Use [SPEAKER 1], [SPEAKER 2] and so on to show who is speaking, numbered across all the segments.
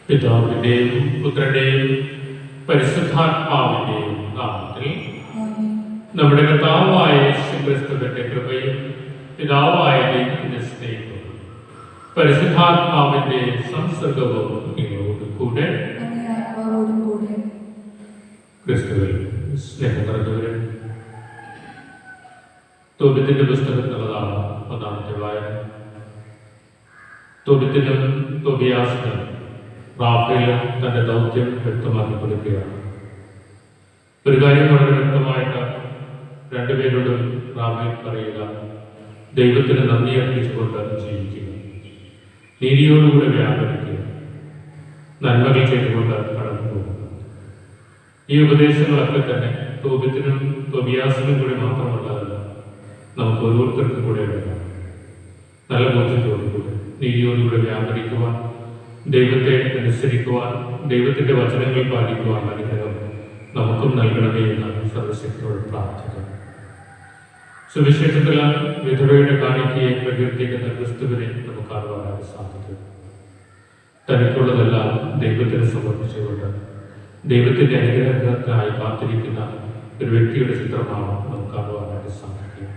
[SPEAKER 1] പിതാവിന്റെയും പുത്രന്റെയും പരിശുദ്ധാത്മാവിന്റെയും നാമത്തിൽ നമ്മുടെ കർത്താവായ യേശുക്രിസ്തുവിന്റെ കൃപയും പിതാവായ ദൈവത്തിന്റെ സ്നേഹവും പരിശുദ്ധാത്മാവിന്റെ സംസർഗവും നിങ്ങളോട് കൂടെ. ക്രിസ്തുവിൽ സ്നേഹം നിറഞ്ഞവരെ, തോബിത്തിന്റെ പുസ്തകത്തിലുള്ളതാണ് ഒന്നാമത്തെ വായന. തോബിത്തിനും തോബിയാസിനും റാഫേൽ തന്റെ ദൗത്യം വ്യക്തമാക്കി കൊടുക്കുകയാണ്. ഒരു കാര്യം വളരെ വ്യക്തമായിട്ട് രണ്ടുപേരോടും റാഫേൽ പറയുക: ദൈവത്തിന് നന്ദി അർപ്പിച്ചുകൊണ്ട് ജീവിക്കുക, നീതിയോടുകൂടെ വ്യാപരിക്കുക, നന്മകൾ ചെയ്തുകൊണ്ട് കടന്നു പോകുക. ഈ ഉപദേശങ്ങളൊക്കെ തന്നെ തോബിത്തിനും തോബിയാസിനും കൂടി മാത്രമുള്ളതല്ല, നമുക്ക് ഓരോരുത്തർക്കും കൂടെ വേണം. നല്ല ബോധ്യത്തോടുകൂടെ നീതിയോടുകൂടെ വ്യാപരിക്കുവാൻ, ദൈവത്തെ അനുസരിക്കുവാൻ, ദൈവത്തിന്റെ വചനങ്ങൾ പാലിക്കുവാൻ അനുഗ്രഹം നമുക്കും നൽകണമേ എന്ന് സർവശക്തിയോട് പ്രാർത്ഥിക്കാം. സുവിശേഷത്തിൽ വിധവയുടെ കാണിക്കയെ പ്രകീർത്തിക്കുന്ന ക്രിസ്തുവിനെ നമുക്ക് അറിവാൻ സാധിക്കും. തനിക്കുള്ളതെല്ലാം ദൈവത്തിന് സമർപ്പിച്ചുകൊണ്ട് ദൈവത്തിന്റെ അനുഗ്രഹത്തിനായി കാത്തിരിക്കുന്ന ഒരു വ്യക്തിയുടെ ചിത്രമാണ് നമുക്ക് അറിവാനായിട്ട് സാധിക്കുക.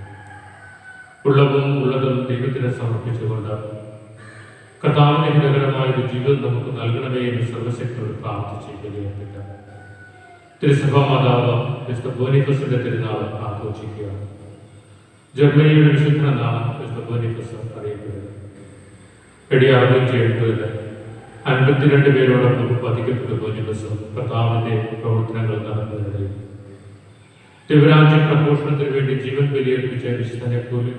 [SPEAKER 1] ഉള്ളതും ദൈവത്തിന് സമർപ്പിച്ചുകൊണ്ട് കർത്താവിന്റെ ഹിതകരമായ ഒരു ജീവിതം നമുക്ക് നൽകണമേ എന്ന് സർവശക്തിയോട് പ്രാർത്ഥിച്ചിരിക്കുകയാണ്. തിരുസഭാ മാതാവ് മിസ്റ്റർ ബോനിഫസിന്റെ തിരുനാൾ ആഘോഷിക്കുക. ജർമ്മനിയുടെ വിശുദ്ധനാണ് മിസ്റ്റർ ബോനിഫസ് അറിയപ്പെടുന്നത്. 670 52 പേരോടൊപ്പം വധിക്കപ്പെട്ട ബോനിഫസ് കർത്താവിന്റെ പ്രവർത്തനങ്ങൾ നടത്തുന്നതിനിടയിൽ ദിവരാജ്യ പ്രഘോഷണത്തിന് വേണ്ടി ജീവൻ ബലിയർപ്പിച്ച വിശുദ്ധനെ പോലും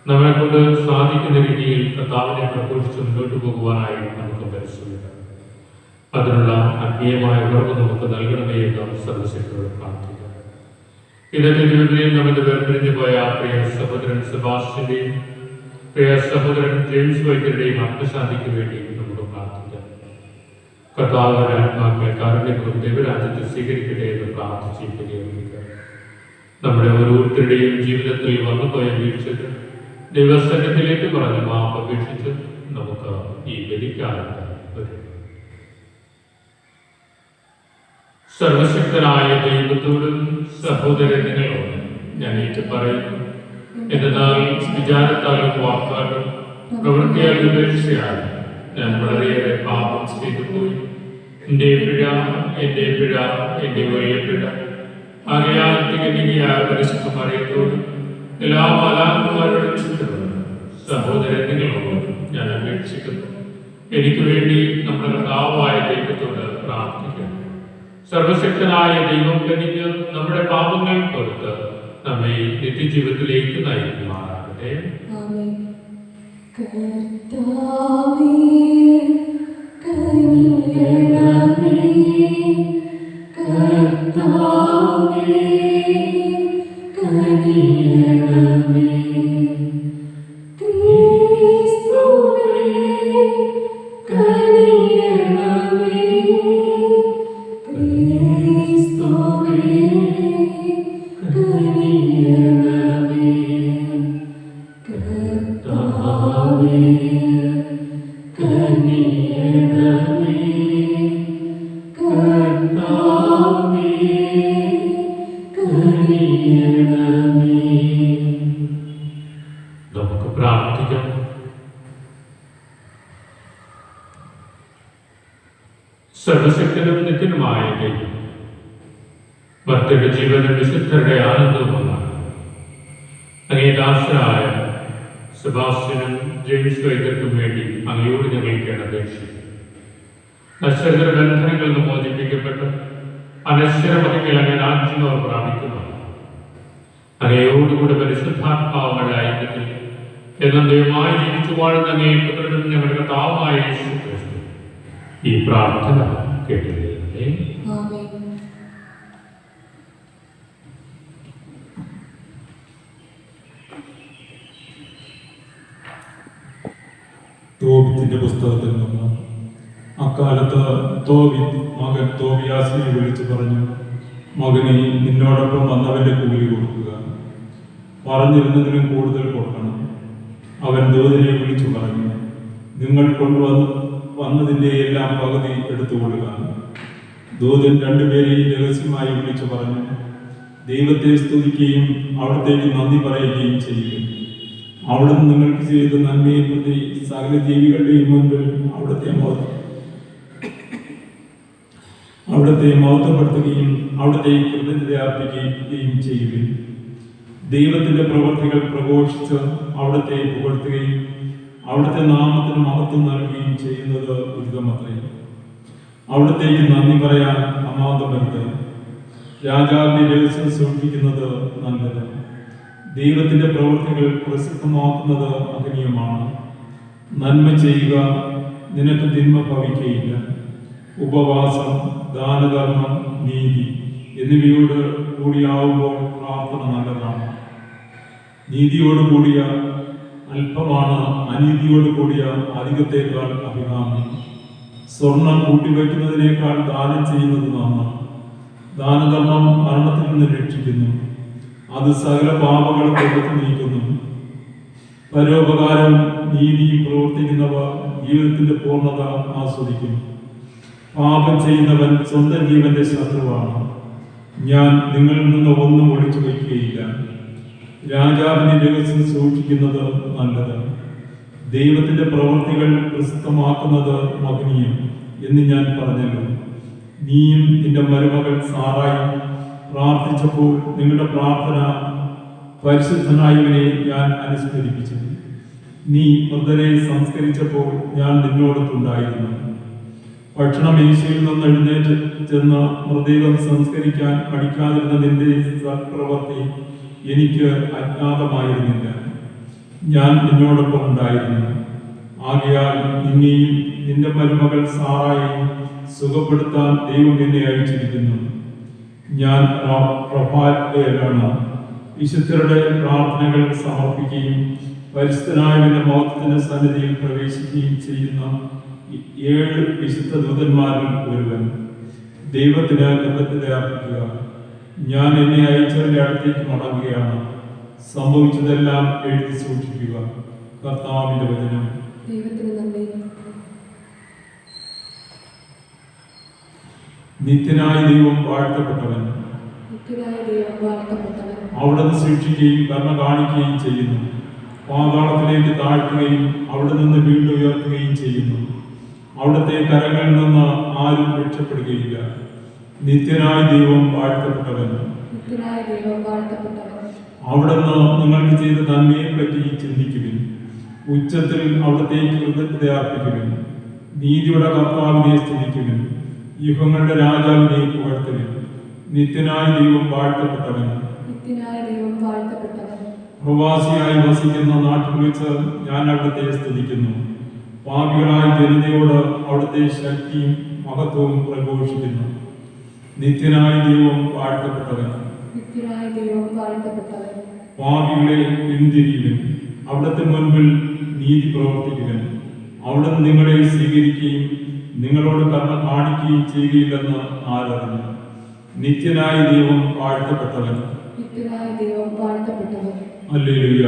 [SPEAKER 1] നമ്മളെ കൊണ്ട് സാധിക്കുന്ന രീതിയിൽ കർത്താവിനെ പ്രഘോഷിച്ച് മുന്നോട്ട് പോകുവാനായി നമുക്ക് പരിശ്രമിക്കാം. അതിനുള്ള ആത്മീയമായ ഉറവ് നമുക്ക് നൽകണമേ എന്ന് സർവശക്തിയോട് പ്രാർത്ഥിക്കാം. ഇന്നത്തെ ദിവസത്തിൽ നമ്മുടെ വേർപിരിഞ്ഞു പോയ പ്രിയ സഹോദരൻ സെബാസ്റ്റ്യന്റെയും പ്രിയ സഹോദരൻ ജെയിംസ് വൈദ്യരുടെയും ആത്മശാന്തിക്ക് വേണ്ടി നമുക്ക് പ്രാർത്ഥിക്കാം. കർത്താവിന്റെ ആത്മാക്കളെ കാരുണ്യപൂർവ്വം ദൈവരാജ്യത്തെ സ്വീകരിക്കട്ടെ എന്ന് പ്രാർത്ഥിച്ചിരിക്കുക. നമ്മുടെ ഓരോരുത്തരുടെയും ജീവിതത്തിൽ വന്നുപോയ വീഴ്ചകൾ ദൈവസന്നിധിയിലേക്ക് പറഞ്ഞ് മാപ്പ് അപേക്ഷിച്ച് നമുക്ക് ഈ ബലിക്കാലത്ത് വരും. സർവശക്തനായ ദൈവത്തോടും സഹോദരങ്ങളോടും ഞാൻ ഏറ്റു പറയുന്നു, എന്നാൽ വിചാരത്താലും വാക്കാലും പ്രവൃത്തിയാലും ഉപേക്ഷയാലും ഞാൻ വളരെയേറെ പാപം ചെയ്തു പോയി. എൻ്റെ പിഴ എൻ്റെ വലിയ പിഴ. ആകയാൽ തികഞ്ഞിയായ പരിശുദ്ധ മറിയത്തോടും എല്ലാ മാലാഖമാരോടും സഹോദരങ്ങളോടും ഞാൻ അപേക്ഷിക്കുന്നു, എനിക്ക് വേണ്ടി നമ്മുടെ കർത്താവായ ദൈവത്തോട് പ്രാർത്ഥിക്കുന്നു. സർവശക്തനായ ദൈവം കനിഞ്ഞ് നമ്മുടെ പാപങ്ങൾ പൊറുത്ത് നമ്മെ നിത്യജീവിതത്തിലേക്ക് നയിക്കുമാറാകട്ടെ. നമുക്ക് പ്രാർത്ഥിക്കാം. സർവശക്തനും നിത്യനുമായ ദൈവം, ഭക്തരുടെ ജീവനും വിശുദ്ധരുടെ ആനന്ദവുമാണ്. അങ്ങേ ദാസരായ സെബാസ്റ്റ്യനും ജെയിംസ് വൈദ്യർക്കും വേണ്ടി അങ്ങയോട് ഞങ്ങൾക്കാണ് അപേക്ഷിക്കുന്നത്. നശ്വര ബന്ധനങ്ങളിൽ നിന്ന് മോചിപ്പിക്കപ്പെട്ട് അനശ്വരമതികൾ അങ്ങ് രാജ്യം അവർ പ്രാപിക്കുന്നു. അങ്ങയോടുകൂടെ പരിശുദ്ധാത്മാവുകളുടെ ഐക്യത്തിൽ എന്നും ദൈവമായി ജീവിച്ചു വാഴുന്ന അങ്ങേ പുത്രനും ഞങ്ങളുടെ കർത്താവായ യേശു ക്രിസ്തു ഈ പ്രാർത്ഥന കേട്ടില്ലേ.
[SPEAKER 2] തോബിത്തിന്റെ പുസ്തകത്തിൽ നിന്ന് അക്കാലത്ത് തോബിത്ത് മകൻ തോബിയാസിനെ വിളിച്ചു പറഞ്ഞു, മകനെ, നിന്നോടൊപ്പം വന്നവന്റെ കൂലി കൊടുക്കുക, പറഞ്ഞിരുന്നതിനും കൂടുതൽ കൊടുക്കണം. അവൻ ദൂതനെ വിളിച്ചു പറഞ്ഞു, നിങ്ങൾ വന്നതിൻ്റെ എല്ലാം പകുതി എടുത്തുകൊള്ളുക. ദൂതൻ രണ്ടുപേരെയും രഹസ്യമായി വിളിച്ചു പറഞ്ഞു, ദൈവത്തെ സ്തുതിക്കുകയും അവിടത്തേക്ക് നന്ദി പറയുകയും ചെയ്യുക. അവിടുന്ന് നിങ്ങൾക്ക് ചെയ്ത നന്മയെ പ്രതി സകല ജീവികളുടെയും മുൻപിൽ അവിടുത്തെ മഹത്വപ്പെടുത്തുകയും അവിടുത്തെ കൃതജ്ഞത അർപ്പിക്കുകയും ചെയ്യുകയും ദൈവത്തിന്റെ പ്രവൃത്തികൾ പ്രഘോഷിച്ച് അവിടുത്തെ പുകഴ്ത്തുകയും അവിടുത്തെ നാമത്തിന് മഹത്വം നൽകുകയും ചെയ്യുന്നത് ഉചിതമത്രേ. അവിടത്തേക്ക് നന്ദി പറയാൻ അമാന്തമരുത്. രാജാവിന്റെ രഹസ്യം സൂക്ഷിക്കുന്നത് നല്ലത്. ദൈവത്തിന്റെ പ്രവൃത്തികൾ പ്രസിദ്ധമാക്കുന്നത് അഹനീയമാണ്. നന്മ ചെയ്യുക, നിനക്ക് തിന്മ ഭവിക്കുകയില്ല. ഉപവാസം, ദാനധർമ്മം, നീതി എന്നിവയോട് കൂടിയാവുമ്പോൾ പ്രാർത്ഥന നല്ലതാണ്. നീതിയോടുകൂടിയ അല്പമാണ് അനീതിയോട് കൂടിയ അധികത്തേക്കാൾ അഭികാമ്യം. സ്വർണം കൂട്ടിവയ്ക്കുന്നതിനേക്കാൾ ദാനം ചെയ്യുന്നത് നന്നാണ്. ദാനധർമ്മം മരണത്തിൽ നിന്ന് രക്ഷിക്കുന്നു, അത് സകല പാപങ്ങളും പുറത്തു നീക്കുന്നു. പരോപകാരവും നീതിയും പ്രവർത്തിക്കുന്നവ ജീവിതത്തിന്റെ പൂർണ്ണത ആസ്വദിക്കും. പാപം ചെയ്യുന്നവൻ സ്വന്തം ജീവന്റെ ശത്രുവാണ്. ഞാൻ നിങ്ങളിൽ നിന്ന് ഒന്നും ഒളിച്ചു വയ്ക്കുകയില്ല. രാജാവിന്റെ രഹസ്യം സൂക്ഷിക്കുന്നത് നല്ലത്. ദൈവത്തിന്റെ പ്രവൃത്തികൾ പ്രസിദ്ധമാക്കുന്നത് മഹനീയം എന്ന് ഞാൻ പറഞ്ഞല്ലോ. നീയും നിന്റെ മരുമകൾ സാറായും പ്രാർത്ഥിച്ചപ്പോൾ നിങ്ങളുടെ പ്രാർത്ഥന പരിശുദ്ധനായവനെ ഞാൻ അനുസ്മരിപ്പിച്ചു. നീ മൃതരെ സംസ്കരിച്ചപ്പോൾ ഞാൻ നിന്നോടൊത്തുണ്ടായിരുന്നു. ഭക്ഷണമേശയിൽ നിന്ന് എഴുന്നേറ്റ് ചെന്ന് മൃതദേഹം സംസ്കരിക്കാൻ പഠിക്കാതിരുന്ന നിന്റെ സത്പ്രവൃത്തി എനിക്ക് അജ്ഞാതമായിരുന്നില്ല. ഞാൻ നിന്നോടൊപ്പം ഉണ്ടായിരുന്നു. ആകയാൽ നിന്നെയും നിന്റെ മരുമകൾ സാറായെയും സുഖപ്പെടുത്താൻ ദൈവം എന്നെ അയച്ചിരിക്കുന്നു. ഞാൻ പ്രഭാതത്തിലാണ് വിശുദ്ധരുടെ പ്രാർത്ഥനകൾ സമർപ്പിക്കുകയും പരിശുദ്ധനായവന്റെ മഹത്വത്തിന്റെ സന്നിധിയിൽ പ്രവേശിക്കുകയും ചെയ്യുന്ന 7 വിശുദ്ധ ദൂതന്മാരിൽ ഒരുവൻ. ദൈവത്തിന് കൃതജ്ഞത അർപ്പിക്കുക. ഞാൻ എന്നെ അയച്ചവന്റെ അടുത്തേക്ക് മടങ്ങുകയാണ്. സംഭവിച്ചതെല്ലാം എഴുതി സൂക്ഷിക്കുക. കർത്താവിന്റെ വചനം. നിത്യനായ ദൈവം വാഴ്ത്തപ്പെട്ടവൻ. അവിടുന്ന് ശിക്ഷിക്കുകയും കരുണ കാണിക്കുകയും ചെയ്യുന്നു. പാതാളത്തിലേക്ക് താഴ്ത്തുകയും അവിടെ നിന്ന് വീണ്ടും ഉയർത്തുകയും ചെയ്യുന്നു. അവിടുത്തെ കരങ്ങളിൽ നിന്ന് ആരും രക്ഷപ്പെടുകയില്ല. നിത്യനായ ദൈവം വാഴ്ത്തപ്പെട്ടവൻ. അവിടുന്ന് നിങ്ങൾക്ക് ചെയ്ത നന്മയെ പറ്റി ചിന്തിക്കുവിൻ. ഉച്ചത്തിൽ അവിടത്തേക്ക് കൃതജ്ഞത അർപ്പിക്കുവിൻ. നീതിയുടെ കർത്താവിനെ സ്തുതിക്കുവിൻ. യുഗങ്ങളുടെ രാജാവിനെ പുകഴ്ത്തുവിൻ. നിത്യനായ ദൈവം വാഴ്ത്തപ്പെട്ടവൻ. പ്രവാസിയായി വസിക്കുന്ന നാട്ടിൽ വെച്ച് ഞാൻ അവിടുത്തെ സ്തുതിക്കുന്നു. പാപികളായ ജനതയോട് അവിടുത്തെ ശക്തിയും മഹത്വവും പ്രഘോഷിക്കുന്നു. നിത്യനായ ദൈവം വാഴ്ത്തപ്പെട്ടവൻ. പാപികളെ പിന്തിരിയുവിൻ. അവിടുത്തെ മുൻപിൽ നീതി പ്രവർത്തിക്കുവിൻ. അവിടുന്ന് നിങ്ങളെ സ്വീകരിക്കുകയും നിങ്ങളോട് കരുണ കാണിക്കുകയും ചെയ്യുകയില്ലെന്ന് ആരറിഞ്ഞു. നിത്യനായ ദൈവം വാഴ്ത്തപ്പെട്ടവൻ. ഹല്ലേലൂയ.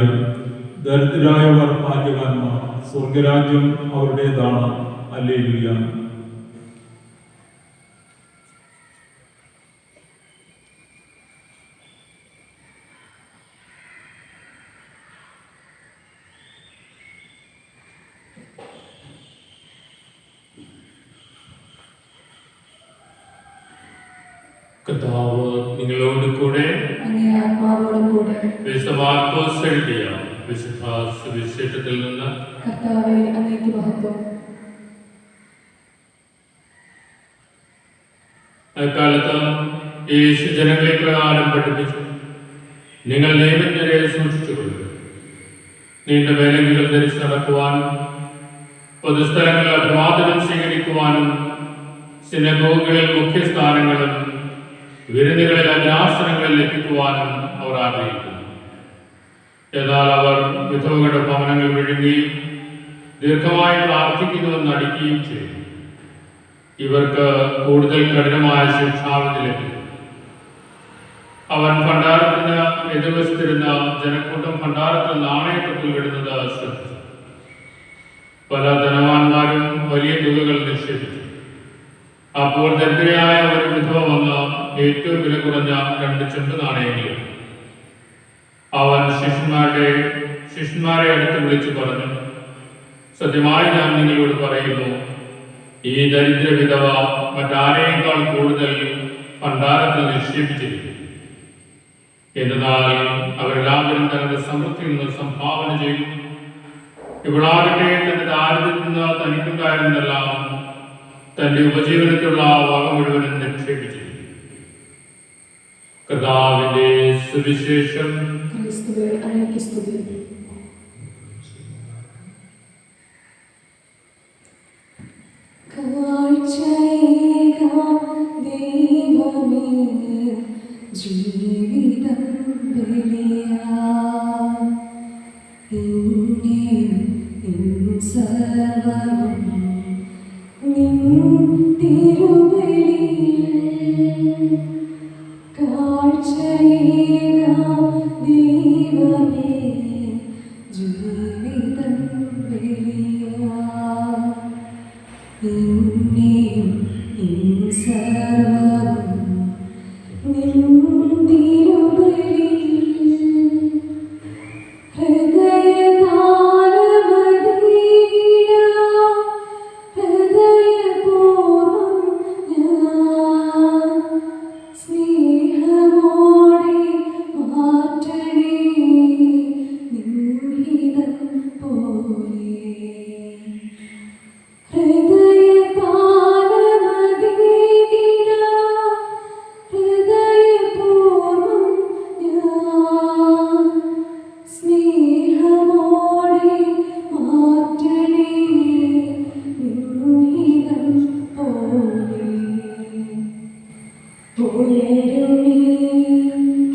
[SPEAKER 2] ദരിദ്രരായവർ ഭാഗ്യവാന്മാർ, സ്വർഗരാജ്യം അവരുടേതാണ്. ഹല്ലേലൂയ.
[SPEAKER 1] കർത്താവ് നിങ്ങളോട് കൂടെ
[SPEAKER 3] അങ്ങേ ആത്മാവോടും കൂടെ.
[SPEAKER 1] വിശുദ്ധ മാർക്കോസ് എഴുതിയ വിശുദ്ധ സുവിശേഷത്തിൽ നിന്ന്
[SPEAKER 3] കർത്താവേ, അങ്ങേക്ക് മഹത്വം.
[SPEAKER 1] അക്കാലത്ത് യേശു ജനങ്ങളെ പ്രകാരം പഠിപ്പിച്ചു, നിങ്ങൾ നിയമജ്ഞരെ സൂക്ഷിച്ചുകൊള്ളുക. നീണ്ട മേലങ്കികൾ ധരിച്ച് നടക്കുവാനും പൊതുസ്ഥലങ്ങളിൽ അഭിവാദനം സ്വീകരിക്കുവാനും സിനഗോഗുകളിൽ മുഖ്യസ്ഥാനങ്ങളും വിരുന്നുകളിൽ അഗ്രാസനങ്ങളിൽ ലഭിക്കുവാനും അവർ ആഗ്രഹിക്കുന്നു. എന്നാൽ അവർ വിധവകളുടെ ഭവനങ്ങൾ വിഴുങ്ങുകയും ദീർഘമായി പ്രാർത്ഥിക്കുന്നുവെന്ന് നടിക്കുകയും ചെയ്യും. ഇവർക്ക് കൂടുതൽ കഠിനമായ ശിക്ഷാവിധി ലഭിക്കും. അവൻ ഭണ്ഡാരത്തിന് എതിർവശത്തിരുന്ന ജനക്കൂട്ടം ഭണ്ഡാരത്തിൽ നാണയത്തൊട്ടിൽ വിടുന്നത് ശ്രദ്ധിച്ചു. പല ധനവാന്മാരും വലിയ തുകകൾ നിക്ഷേപിച്ചു. അപ്പോൾ ദരിദ്രയായ ഒരു വിധവ വന്ന് ഏറ്റവും വില കുറഞ്ഞ 2 ചെമ്പ് നാണയങ്ങൾ. അവൻ ശിഷ്യന്മാരെ അടുത്ത് വിളിച്ചു പറഞ്ഞു, സത്യമായി ഞാൻ നിങ്ങളോട് പറയുന്നു, ഈ ദരിദ്ര വിധവ മറ്റാരേക്കാൾ കൂടുതൽ ഭണ്ഡാരത്തിൽ നിക്ഷേപിച്ചിരിക്കും. എന്നാൽ അവരെല്ലാവരും തങ്ങളുടെ സമൃദ്ധിയിൽ നിന്ന് സംഭാവന ചെയ്തു. ഇവളാകട്ടെ തന്റെ ദാരിദ്ര്യത്തിൽ നിന്ന് തനിക്കുണ്ടായിരുന്നെല്ലാം തന്റെ ഉപജീവനത്തിലുള്ള വക മുഴുവനും നിക്ഷേപിച്ചിരിക്കും. കർത്താവിന്റെ സുവിശേഷം.
[SPEAKER 3] ക്രിസ്തുവേ, അങ്ങേക്ക് സ്തുതി. ദൈവമേ, ജീവിതം സർവവും നിൻ തിരുബലിയിൽ കാഴ്ചയേകാം ദൈവമേ, ജീവിതം ബലിയാം. നിന്നെയും നിൻ സർവവും നിൻ തിരുബലിയിൽ ഹൃദയതാളമടിയിടാം, ഹൃദയപൂർവ്വം ഞാൻ സ്നേഹമോടെ മാറ്റണേ നിൻഹിതം പോലെ. ഹൃദയതാളമടിയിടാം, ഹൃദയപൂർവ്വം ഞാൻ സ്നേഹമോടെ മാറ്റണേ നിൻഹിതം പോലെ. ഉയരുമേ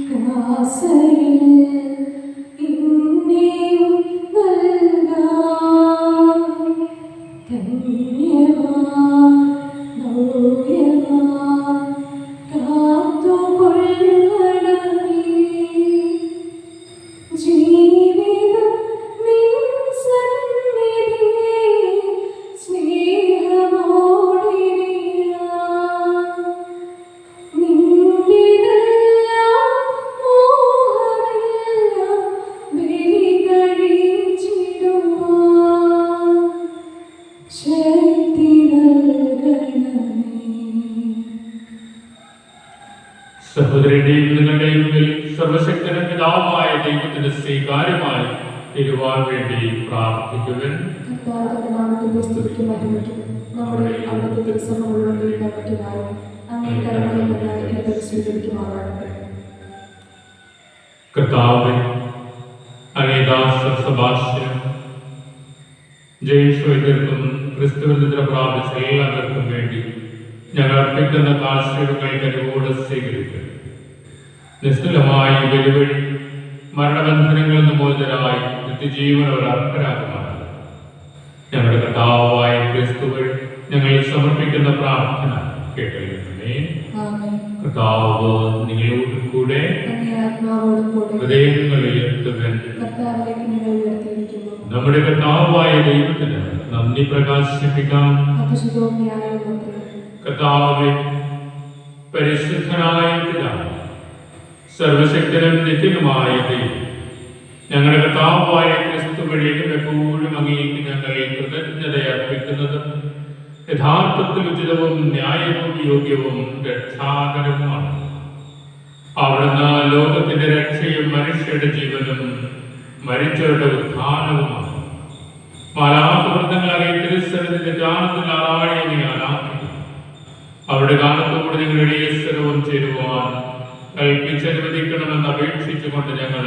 [SPEAKER 3] കാസയിൽ ഇന്നെയും നൽകാം, ധന്യമാം നവ്യമാം കാത്തുകൊള്ളണമേ. ജീവിതം നിൻ സന്നിധിയെ സ്നേഹമോടിരിയാം. നിന്റെതെല്ലാം മോഹമെല്ലാം ബലി കഴിച്ചിടുവാൻ ശക്തി നൽകണമേ.
[SPEAKER 1] സഹോദരന്റെയും നിങ്ങളുടെയും മുമ്പിൽ സർവശക്തനും പിതാവുമായ ദൈവത്തിന് സ്വീകാര്യമായി തിരുവാൻ വേണ്ടി പ്രാർത്ഥിക്കുവാൻ.
[SPEAKER 3] കർത്താവ് തന്റെ നാമത്തിന്റെ സ്തുതിക്ക് മഹിമയ്ക്കും നമ്മുടെ അവിടുത്തെ തിരുസഭ മുഴുവൻ നീക്കാൻ പറ്റുമായും അങ്ങേ കരങ്ങളിൽ നിന്ന് ഏതൊരു സ്വീകരിക്കുമാറാകട്ടെ.
[SPEAKER 1] കർത്താവേ, അങ്ങേ ദാസ സെബാസ്റ്റ്യൻ, ജെയിംസ് വൈദ്യർക്കും ക്രിസ്തുവിൽ നിദ്ര പ്രാപിച്ച എല്ലാവർക്കും വേണ്ടി ഞങ്ങൾ അർപ്പിക്കുന്ന കാഴ്ചകൾ കരുവോടെ സ്വീകരിക്കും. നിസ്തുലമായി വെലുവഴി മരണബന്ധനങ്ങളിൽ നിന്ന് മോചിതരായി നിത്യജീവൻ അവർ അർഹരാകുമാറാണ്. ഞങ്ങളുടെ കർത്താവായ ക്രിസ്തു വഴി ഞങ്ങൾ സമർപ്പിക്കുന്ന പ്രാർത്ഥന കേട്ടറിയുന്നേ.
[SPEAKER 3] ആമേൻ.
[SPEAKER 1] കർത്താവ് നിങ്ങളോട് കൂടെ
[SPEAKER 3] അങ്ങേ ആത്മാവോടും കൂടെ.
[SPEAKER 1] ഹൃദയങ്ങൾ ഉയർത്തുവാൻ
[SPEAKER 3] കർത്താവിലേക്ക് നിങ്ങൾ ഉയർത്തി
[SPEAKER 1] നമ്മുടെ കർത്താവായ ദൈവത്തിന് നന്ദി പ്രകാശിപ്പിക്കാം.
[SPEAKER 3] അതിശയവും ന്യായവുമത്രേ.
[SPEAKER 1] കർത്താവേ, പരിശുദ്ധനായ പിതാവേ, സർവശക്തനും നിത്യനുമായ ദൈവം, ഞങ്ങളുടെ കർത്താവായ ക്രിസ്തു വഴിയും എപ്പോഴും അങ്ങേക്ക് ഞങ്ങൾ കൃതജ്ഞത അർപ്പിക്കുന്നത് യഥാർത്ഥത്തിൽ ഉചിതവും ന്യായവും യോഗ്യവും രക്ഷാകരവുമാണ്. അവിടുന്ന് ലോകത്തിന്റെ രക്ഷയും മനുഷ്യരുടെ ജീവനും മരിച്ചവരുടെ ഉത്ഥാനവുമാണ്. മാലാഖവൃന്ദങ്ങളായ തിരുസന്നിധിയുടെ ധ്യാനത്തിൽ ആറാടിയെ ആരാധിക്കുന്നു. അവിടെ ഗാനത്തോട് നിങ്ങളുടെ ഈശ്വരവും ചേരുവാൻ കൽപ്പിച്ചനുവദിക്കണമെന്ന് അപേക്ഷിച്ചുകൊണ്ട് ഞങ്ങൾ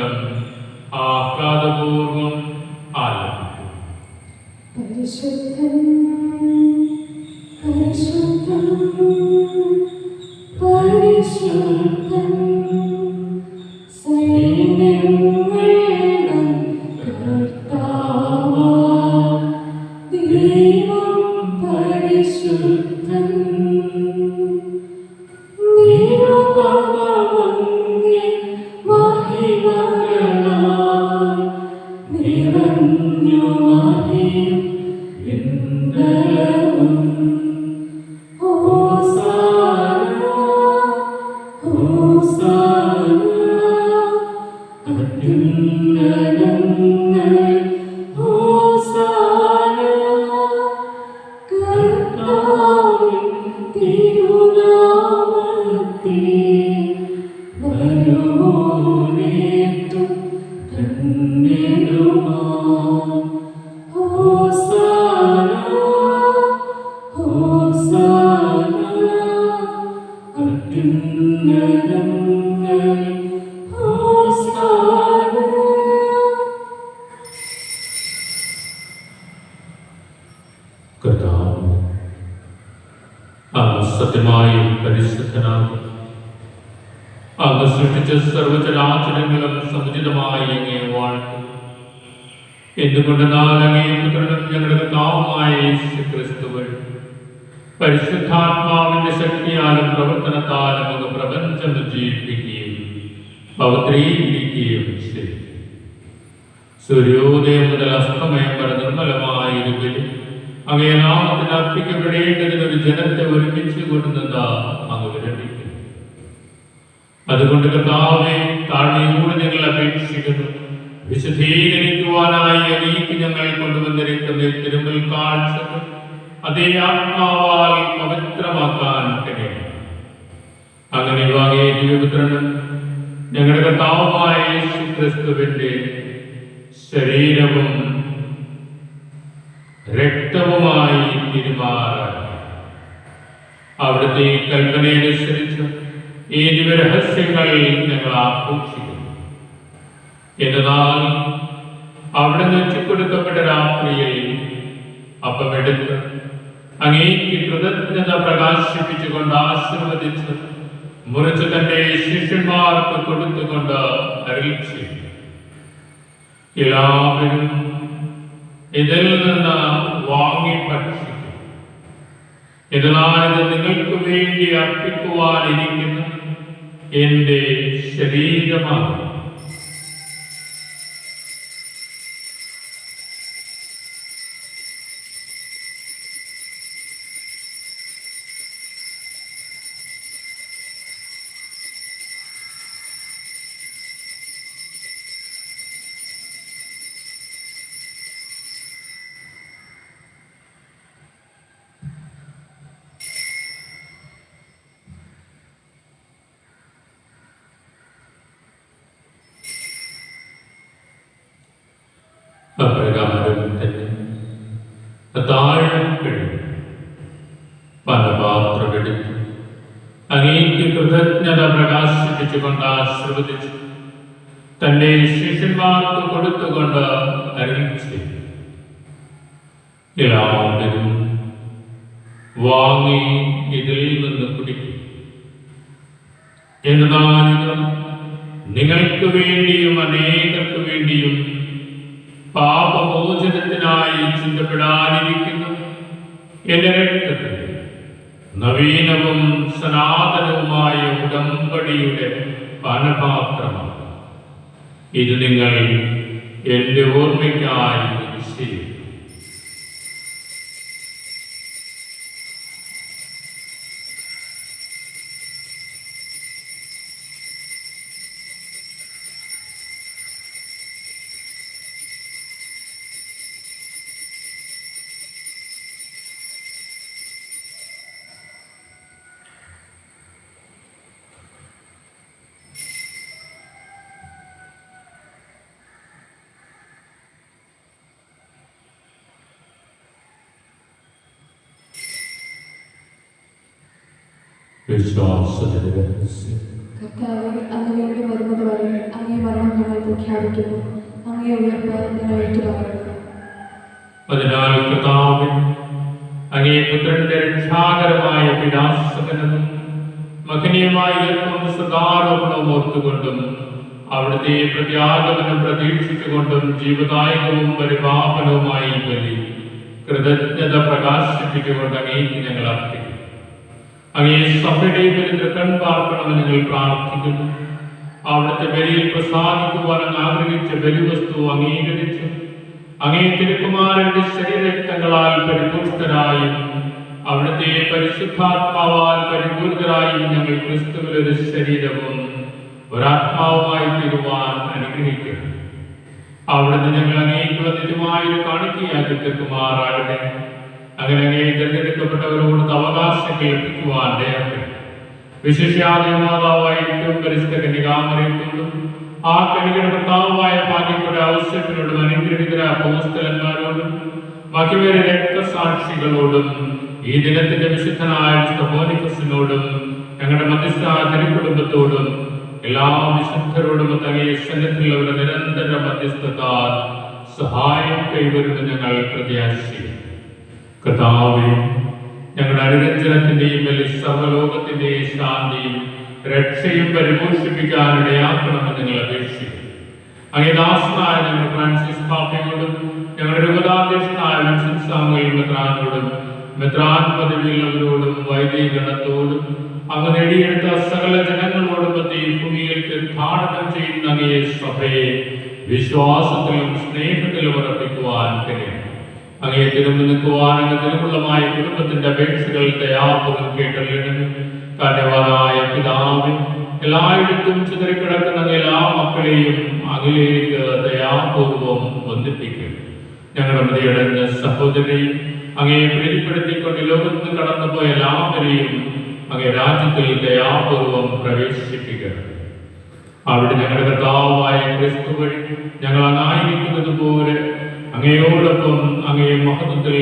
[SPEAKER 1] ആഹ്ലാദപൂർവം ആലപിക്കും.
[SPEAKER 3] പരിശുദ്ധൻ പരിശുദ്ധൻ പരിശുദ്ധൻ സൈന്യങ്ങളുടെ കർത്താവ് ദൈവം പരിശുദ്ധൻ നിരുപമമങ്ങേ മഹിമകളാൽ നിറഞ്ഞു മറിയും വിണ്ഡലവും. ഹോസാന ഹോസാന അത്യുന്നതങ്ങളിൽ ഹോസാന കർത്താവിൻ തിരുനാമത്തിൽ വരുവോനേറ്റം ധന്യരുമാം. ഹോസാന ഹോസാന അത്യുന്നതങ്ങളിൽ ഹോസാന.
[SPEAKER 1] കർത്താവേ, അങ്ങ് സത്യമായി പരിശുദ്ധനാകും. അങ്ങ് സൃഷ്ടിച്ച സർവചരാചരങ്ങളും സമുചിതമായി അങ്ങേ വാഴ്ത്തും. എന്തുകൊണ്ടെന്നാൽ അങ്ങേ പുത്രനും ഞങ്ങളുടെ കർത്താവുമായ യേശുക്രിസ്തു വഴി പരിശുദ്ധാത്മാവിന്റെ ശക്തിയാലും പ്രവർത്തനത്താലും അങ്ങ് പ്രപഞ്ചം ജീവിപ്പിക്കുകയും പവിത്രീകരിക്കുകയും ചെയ്തു. സൂര്യോദയം മുതൽ അസ്തമയം വരെ നിർമ്മലമായ ഇരുവരും അങ്ങേ നാമത്തിന് അർപ്പിക്കപ്പെടേണ്ടതിനൊരു ജനത്തെ ഒരുമിച്ച് കൊണ്ടുനിന്ന് അങ്ങ് വിരമിക്കുന്നു. അതുകൊണ്ട് കർത്താവേ, താഴ്മയോടെ ഞങ്ങൾ അപേക്ഷിക്കുന്നു. വിശുദ്ധീകരിക്കുവാനായി അങ്ങേക്ക് ഞങ്ങൾ കൊണ്ടുവന്നിരിക്കുന്ന തിരുമുൽ കാഴ്ചകൾ അതേ ആത്മാവാൽ പവിത്രമാക്കാൻ കഴിയണം. അങ്ങനെ വാങ്ങിയ ദിവ്യപുത്രനും ഞങ്ങളുടെ കർത്താവുമായ യേശുക്രിസ്തുവിന്റെ ശരീരവും രക്തവുമായി തിരുമാറാൻ അവിടുത്തെ കൽപ്പനയനുസരിച്ച് ഈ ദിവ്യരഹസ്യങ്ങൾ ഞങ്ങൾ ആഘോഷിക്കുന്നു. എന്നാൽ അവിടെ വെച്ചുകൊടുക്കപ്പെട്ട രാത്രിയിൽ അപ്പമെടുത്ത് അങ്ങേക്ക് കൃതജ്ഞത പ്രകാശിപ്പിച്ചുകൊണ്ട് ആശീർവദിച്ച് മുറിച്ച് തന്റെ ശിഷ്യന്മാർക്ക് കൊടുത്തുകൊണ്ട് അരുളി ചെയ്തു, എല്ലാവരും ഇതിൽ നിന്ന് വാങ്ങി ഭക്ഷിക്കും. എന്നാൽ ഇത് നിങ്ങൾക്ക് വേണ്ടി അർപ്പിക്കുവാനിരിക്കുന്ന എന്റെ ശരീരമാണ്. അപ്രകാരം തന്നെ പാനപാത്രമെടുത്ത് അങ്ങേക്ക് കൃതജ്ഞത പ്രകാശിപ്പിച്ചുകൊണ്ട് ആശീർവദിച്ചു തന്റെ ശിഷ്യന്മാർക്ക് കൊടുത്തുകൊണ്ട് അരുളി ചെയ്തു, എല്ലാവരും വാങ്ങി ഇതിൽ നിന്ന് കുടിക്കും. എന്നാൽ ഇത് നിങ്ങൾക്ക് വേണ്ടിയും അനേകർക്ക് വേണ്ടിയും പാപമോചനത്തിനായി ചിന്തപ്പെടാനിരിക്കുന്നു എന്റെ രക്തത്തിൽ നവീനവും സനാതനവുമായ ഉടമ്പടിയുടെ പാനപാത്രമാണ്. ഇത് നിങ്ങൾ എന്റെ ഓർമ്മയ്ക്കായി ചെയ്യും. വിശ്വാസത്തിന്റെ രഹസ്യം.
[SPEAKER 3] കർത്താവേ, അങ്ങ് വീണ്ടും വരുന്നത് വരെ അങ്ങേ മരണം ഞങ്ങൾ പ്രഖ്യാപിക്കുന്നു. അങ്ങേ ഉയർപ്പ് ഞങ്ങൾ ഏറ്റുപറയുന്നു.
[SPEAKER 1] അതിനാൽ കർത്താവേ, അങ്ങേ പുത്രന്റെ രക്ഷാകരമായ പീഡാസകനവും മഹനീയമായ ഉയർപ്പും സദാരോപണവും ഓർത്തുകൊണ്ടും അവിടുത്തെ പ്രത്യാഗമനം പ്രതീക്ഷിച്ചുകൊണ്ടും ജീവദായകവും പരിപാലനവുമായി ബലി കൃതജ്ഞത പ്രകാശിപ്പിച്ചുകൊണ്ട് അങ്ങേക്ക് ഞങ്ങൾ അർപ്പിക്കുന്നു. അങ്ങേ സഭയുടെ ബലി തൃക്കൺപാർക്കണമെന്ന് ഞങ്ങൾ പ്രാർത്ഥിക്കുന്നു. അവിടുത്തെ ബലിയിൽ പ്രസാദിക്കുവാൻ അങ്ങ് ആഗ്രഹിച്ച ബലിവസ്തു അംഗീകരിച്ചു അങ്ങേ തിരുക്കുമാരന്റെ ശരീരരക്തങ്ങളാൽ പരിപുഷ്ടരായും അവിടുത്തെ പരിശുദ്ധാത്മാവാൽ പരിപൂരിതരായും ഞങ്ങൾ ക്രിസ്തുവിൽ ഒരു ശരീരവും ഒരാത്മാവുമായി തീരുവാൻ അനുഗ്രഹിക്കുന്നു. അവിടുന്ന് ഞങ്ങൾ അങ്ങേക്കുള്ള നിജമായൊരു കാണിക്കയാക്കി തീർക്കുമാറാകട്ടെ. അങ്ങനെ അങ്ങേ തിരഞ്ഞെടുക്കപ്പെട്ടവരോട് അവകാശങ്ങൾ ലഭിക്കുവാൻ ദയക്കട്ടെ. വിശിഷ്യാദിമാതാവായ ഏറ്റവും പരിശുദ്ധ കന്യകാമറിയത്തോടും ആ കന്യകയുടെ ഭർത്താവായ ഭാഗ്യപ്പെട്ട ഔസേപ്പിനോടും അനുഗ്രഹീതരായ അപ്പോസ്തലന്മാരോടും മഹിമയുടെ രക്തസാക്ഷികളോടും ഈ ദിനത്തിന്റെ വിശുദ്ധനായ ബോനിഫസിനോടും ഞങ്ങളുടെ മധ്യസ്ഥ തിരുക്കുടുംബത്തോടും എല്ലാ വിശുദ്ധരോടും അങ്ങേ സന്നിധിയിലുള്ളവരുടെ നിരന്തര മധ്യസ്ഥത്താൽ സഹായം കൈവരുമെന്ന് ഞങ്ങൾ പ്രത്യാശിക്കുന്നു. കർത്താവേ, ഞങ്ങളുടെ അനുരഞ്ജനത്തിന്റെയും സർവ്വലോകത്തിന്റെയും ശാന്തിയും രക്ഷയും പരിപോഷിപ്പിക്കാനിടയാക്കണമെന്ന് ഞങ്ങൾ അപേക്ഷിക്കുന്നു. അങ്ങേ ദാസനായ ഞങ്ങൾ ഫ്രാൻസിസ് പാപ്പയോടും ഞങ്ങളുടെ രൂപതാധ്യക്ഷനായ വിൻസെന്റ് സാമുവേൽ മെത്രാനോടും മെത്രാൻ പദവിയുള്ളവരോടും വൈദികഗണത്തോടും അങ്ങ് നേടിയെടുത്ത സകല ജനങ്ങളോടും ഈ ഭൂമിയിൽ തീർത്ഥാടനം ചെയ്യുന്ന അങ്ങേ സഭയെ വിശ്വാസത്തിലും സ്നേഹത്തിലും ഉറപ്പിക്കുവാൻ കഴിയും. അങ്ങേ തിരുമ്പ് നിൽക്കുവാൻ അങ്ങ് തിരുവുള്ളമായ കുടുംബത്തിന്റെ അപേക്ഷകൾ ദയാപൂർവ്വം കേട്ടറിയണം. കാരണവാനായ പിതാവേ, എല്ലായിടത്തും ചിതറിക്കിടക്കുന്ന എല്ലാ മക്കളെയും അകിലേക്ക് ദയാപൂർവം ബന്ധിപ്പിക്കും. ഞങ്ങളുടെ മതിയടഞ്ഞ സഹോദരനെയും അങ്ങേ പ്രീതിപ്പെടുത്തിക്കൊണ്ട് ലോകത്ത് കടന്നുപോയ എല്ലാവരെയും അങ്ങേ രാജ്യത്തിൽ ദയാപൂർവം പ്രവേശിപ്പിക്കണം. അവിടെ ഞങ്ങളുടെ കർത്താവായ ക്രിസ്തു വഴി ഞങ്ങൾ അങ്ങായിരിക്കുന്നത് പോലെ അങ്ങയോടൊപ്പം അങ്ങേ മഹത്വത്തിൽ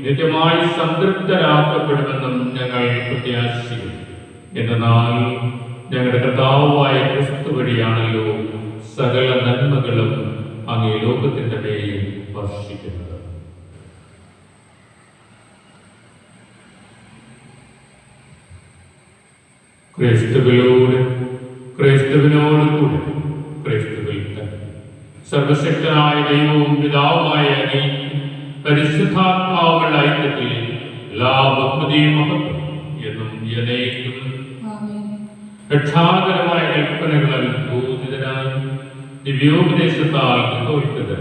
[SPEAKER 1] നിത്യമായി സംതൃപ്തരാക്കപ്പെടുമെന്നും ഞങ്ങൾ പ്രത്യാശിക്കുന്നു. എന്നാൽ ഞങ്ങളുടെ കർത്താവായ ക്രിസ്തു വഴിയാണല്ലോ സകല നന്മകളും അങ്ങേ ലോകത്തിന്റെ മേൽ വർഷിക്കുന്നത്. ക്രിസ്തുവിലൂടെ, ക്രിസ്തുവിനോട് കൂടെ, ക്രിസ്തുവിൽ തന്നെ സർവശക്തനായ ദൈവവും പിതാവുമായ അങ്ങേ പരിശുദ്ധാത്മാവുകളുടെ ഐക്യത്തിൽ എല്ലാ ബഹുമതിയും മഹത്വം എന്നും എന്നേക്കും രക്ഷാകരമായ കൽപ്പനകളാൽ ബോധിതരായി ദിവ്യോപദേശത്താൽ അനുഭവിക്കുന്നതിന്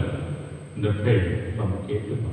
[SPEAKER 1] നമുക്ക് ഏറ്റുന്നു.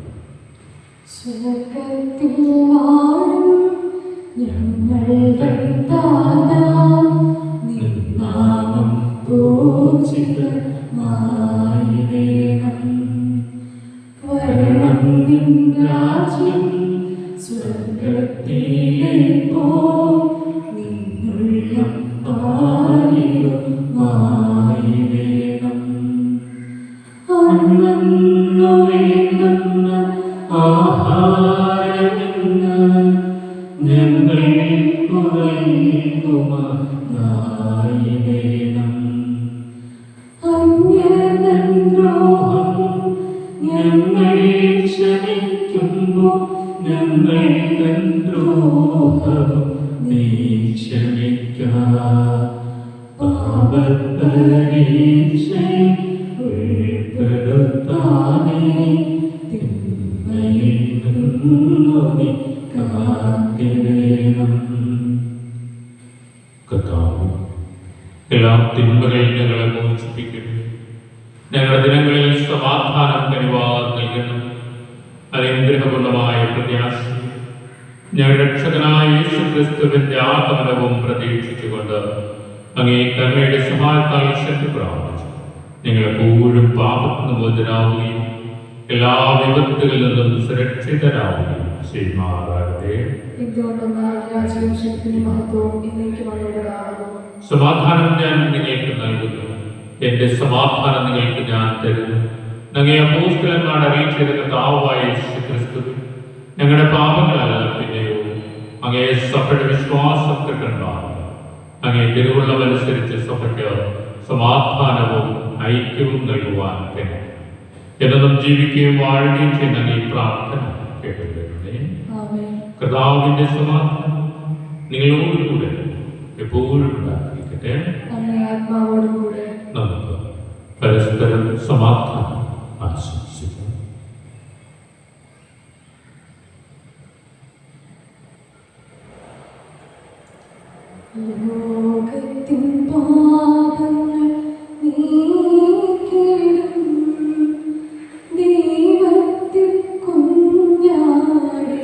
[SPEAKER 1] എല്ലാ തിന്മകളിൽ ഞങ്ങളെ മോചിപ്പിക്കട്ടെ. ഞങ്ങളുടെ ദിനങ്ങളിൽ സമാധാനം കനിവാർ നൽകണം. അനുഗ്രഹപൂർണമായ പ്രത്യാശ ഞങ്ങളുടെ രക്ഷകനായ യേശുക്രിസ്തുവിന്റെ ആഗമനവും പ്രതീക്ഷിച്ചുകൊണ്ട് അങ്ങേ കരുണയുടെ സഹായത്താൽ ശക്തി പ്രാപിച്ചു നിങ്ങളെപ്പോഴും പാപത്തിന് മോചനാവുകയും എല്ലാ വിപത്തുകളിൽ നിന്നും സുരക്ഷിതരാവുകയും ചെയ്യുമാറാകട്ടെ. സമാധാനം ഞാൻ നിങ്ങൾക്ക് നൽകുന്നു, എന്റെ സമാധാനം നിങ്ങൾക്ക് ഞാൻ തരുന്നു. അങ്ങേ അപ്പോസ്തലന്മാർ അറിയിച്ചത് കർത്താവായ യേശുക്രിസ്തുവിൽ ഞങ്ങളുടെ പാപങ്ങളല്ല പിന്നെയോ അങ്ങേ സഭയുടെ വിശ്വാസത്തെ കണ്ടാണ് അങ്ങേ തിരുവുള്ളമനുസരിച്ച് സഭയ്ക്ക് സമാധാനവും ഐക്യവും നൽകുവാൻ തന്നെ എന്നും ജീവിക്കുകയും വാഴുകയും ചെയ്യുന്ന ഈ പ്രാർത്ഥന കേട്ടിരുന്നേ. കർത്താവിന്റെ സമാധാനം നിങ്ങളോടുകൂടെ എപ്പോഴും ഉണ്ടായിരിക്കട്ടെ. നമുക്ക് പരസ്പരം സമാധാനം ആശംസിക്കാം.
[SPEAKER 3] ലോകത്തിൻ പാപങ്ങൾ നീക്കിടും ദൈവത്തിൻ കുഞ്ഞാടേ,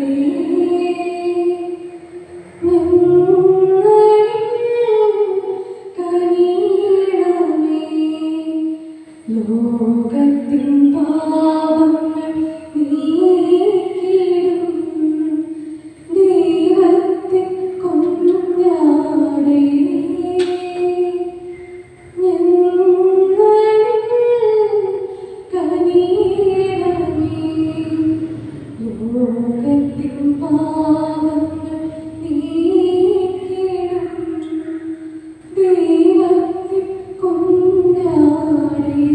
[SPEAKER 3] ഞങ്ങളിൽ കനിയണമേ. ലോകത്തിൻ പാപങ്ങൾ നീക്കിടും ദൈവത്തിൻ കുഞ്ഞാടേ, ഞങ്ങളിൽ കനിയണമേ. ലോകത്തിൻ പാപങ്ങൾ നീക്കിടും ദൈവത്തിൻ കുഞ്ഞാടേ,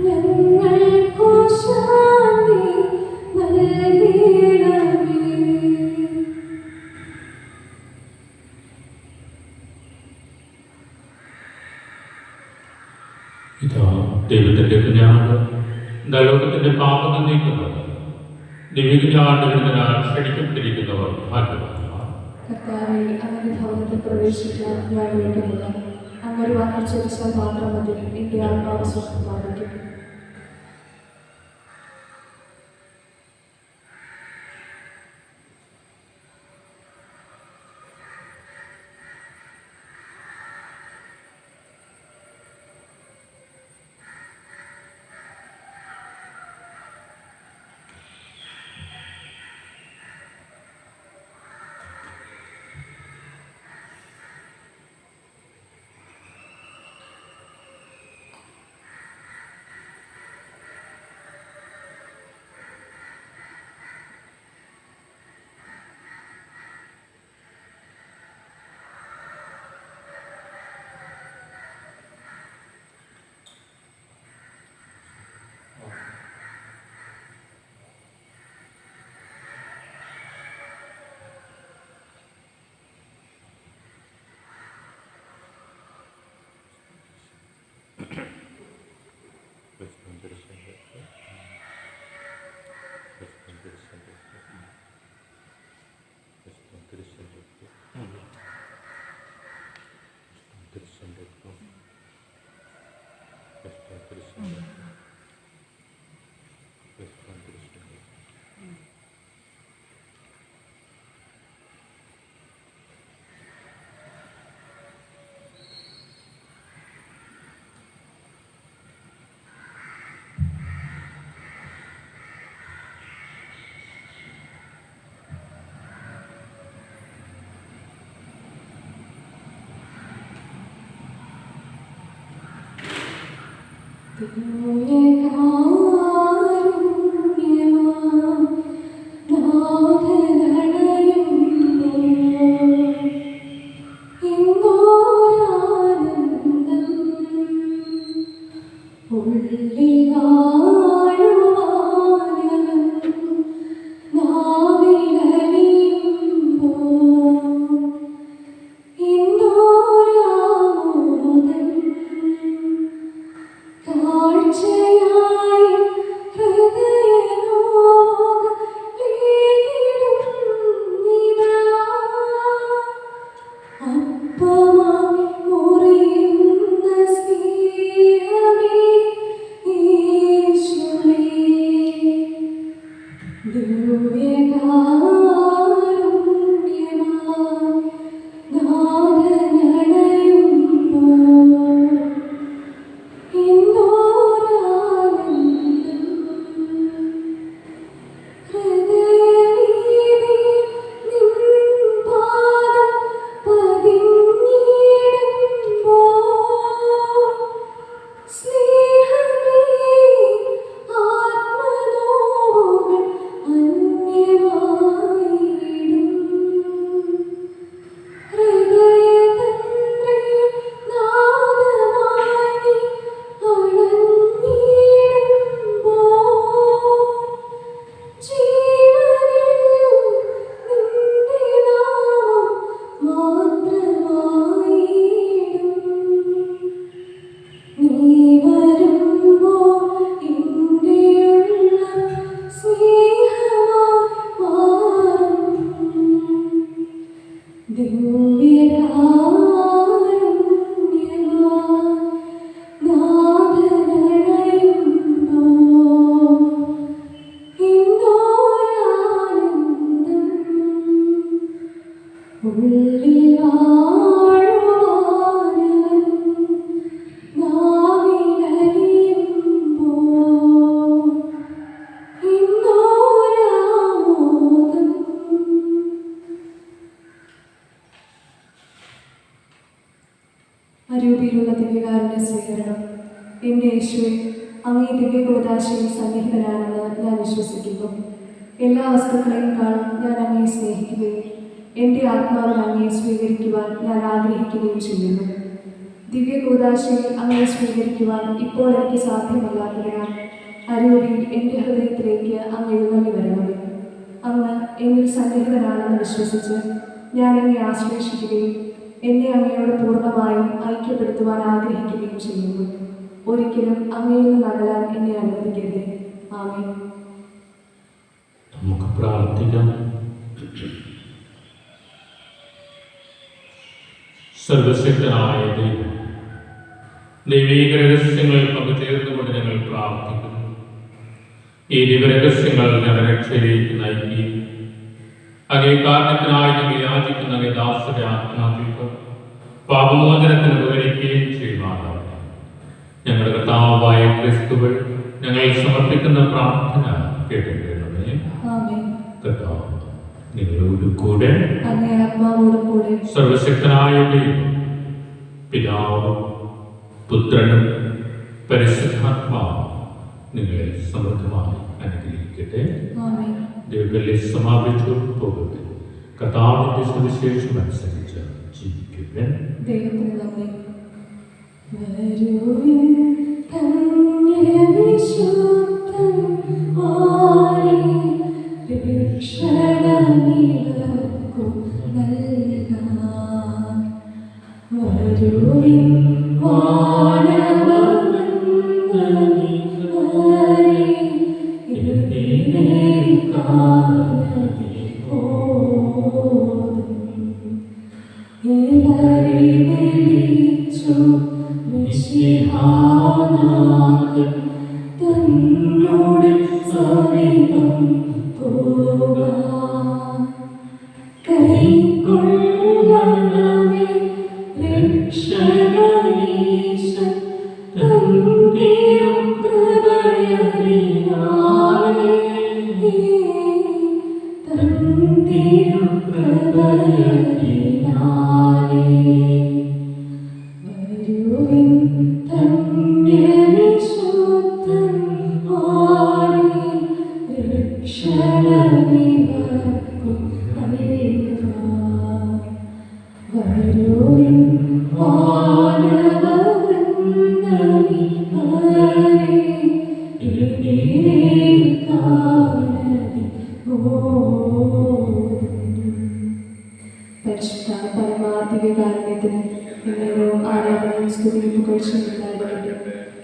[SPEAKER 3] ഞങ്ങൾക്കു ശാന്തി നൽകിടമേ.
[SPEAKER 1] ഇതാ ദൈവത്തിന്റെ കുഞ്ഞാട് ലോകത്തിന്റെ പാപങ്ങൾ നീക്കുന്നത്. ദിവ്യകുഞ്ഞാട് വരുന്നതിനാൽ ക്ഷണിക്കപ്പെട്ടിരിക്കുന്നവർ ഭാഗ്യവാന്മാർ.
[SPEAKER 3] കർത്താവേ, അങ്ങയുടെ ഭവനത്തിൽ പ്രവേശിക്കാൻ ഞാൻ യോഗ്യനല്ല. അങ്ങൊരു വാക്ക് ചോദിച്ചാൽ മാത്രം മതി, എന്റെ ആത്മാവ് സ്വസ്ഥം പ്രാപിക്കും. കാഴ്ചയാ യേശുവേ, അങ്ങേ ദിവ്യകൂദാശയിൽ സന്നിഹിതനാണെന്ന് ഞാൻ വിശ്വസിക്കുന്നു. എല്ലാ വസ്തുക്കളെക്കാളും ഞാൻ അങ്ങയെ സ്നേഹിക്കുകയും എൻ്റെ ആത്മാവിൽ അങ്ങയെ സ്വീകരിക്കുവാൻ ഞാൻ ആഗ്രഹിക്കുകയും ചെയ്യുന്നു. ദിവ്യകൂദാശയിൽ അങ്ങയെ സ്വീകരിക്കുവാൻ ഇപ്പോൾ എനിക്ക് സാധ്യമല്ലാത്തതിനാൽ അരൂപിയിൽ എൻ്റെ ഹൃദയത്തിലേക്ക് അങ്ങ് എഴുന്നള്ളി വരണമേ. അങ്ങ് എന്നിൽ സന്നിഹിതനാണെന്ന് വിശ്വസിച്ച് ഞാൻ അങ്ങയെ ആശ്ലേഷിക്കുകയും എന്നെ അങ്ങയോട് പൂർണ്ണമായും ഐക്യപ്പെടുത്തുവാൻ ആഗ്രഹിക്കുകയും ചെയ്യുന്നു. ഒരിക്കലും അങ്ങയിൽ നിന്ന് അകലാൻ എന്നെ അനുവദിക്കരുതേ. ആമേൻ.
[SPEAKER 1] നമുക്ക് പ്രാർത്ഥിക്കാം. സർവശക്തനായ ദൈവം, ദൈവീക രഹസ്യങ്ങളിൽ പങ്കുചേർന്നുകൊണ്ട് ഞങ്ങൾ പ്രാർത്ഥിക്കുന്നു. ഈ ദിവരഹസ്യങ്ങൾ ഞങ്ങളുടെ രക്ഷയിലേക്ക് നയിക്കുകയും അങ്ങേ കാരണത്തിനായി ഞങ്ങൾ യാചിക്കുന്ന അങ്ങേ ദാസരുടെ ആത്മാക്കൾക്ക് പാപമോചനത്തിന് ഉപകരിക്കുകയും ചെയ്യുമാറാണ്. ഞങ്ങളുടെ കർത്താവായ ക്രിസ്തുവിൽ ഞങ്ങൾ സമർപ്പിക്കുന്ന പ്രാർത്ഥന കേട്ടിട്ടുള്ളതേ. കർത്താവ് നിങ്ങളോട് കൂടെ സർവശക്തനായ ദൈവം പിതാവും പുത്രനും പരിശുദ്ധാത്മാവും നിങ്ങളെ സമൃദ്ധമായി അനുഗ്രഹിക്കട്ടെ. ദൈവങ്ങളെ സമാപിച്ചു പോകുക. കർത്താവിന്റെ സുവിശേഷം അനുസരിച്ച് ജീവിക്കുക.
[SPEAKER 3] ദൈവത്തിന് നന്ദി.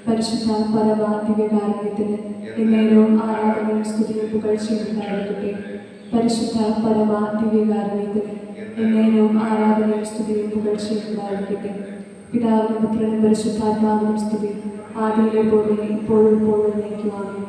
[SPEAKER 3] പരിശുദ്ധ പരമാദിവ്യകാരുണ്യത്തിന് എന്നേരവും ആരാധനയും സ്തുതിയും പുകഴ്ചയും ഉണ്ടായിരിക്കട്ടെ. പരിശുദ്ധ പരമാദിവ്യകാരുണ്യത്തിന് എന്നേരവും ആരാധനയും സ്തുതിയും പുകഴ്ചയും ഉണ്ടായിരിക്കട്ടെ. പിതാവിനും പുത്രനും പരിശുദ്ധാത്മാവിനും സ്തുതി, ആദിയിലെ പോലെ ഇപ്പോഴും നയിക്കുവാനും.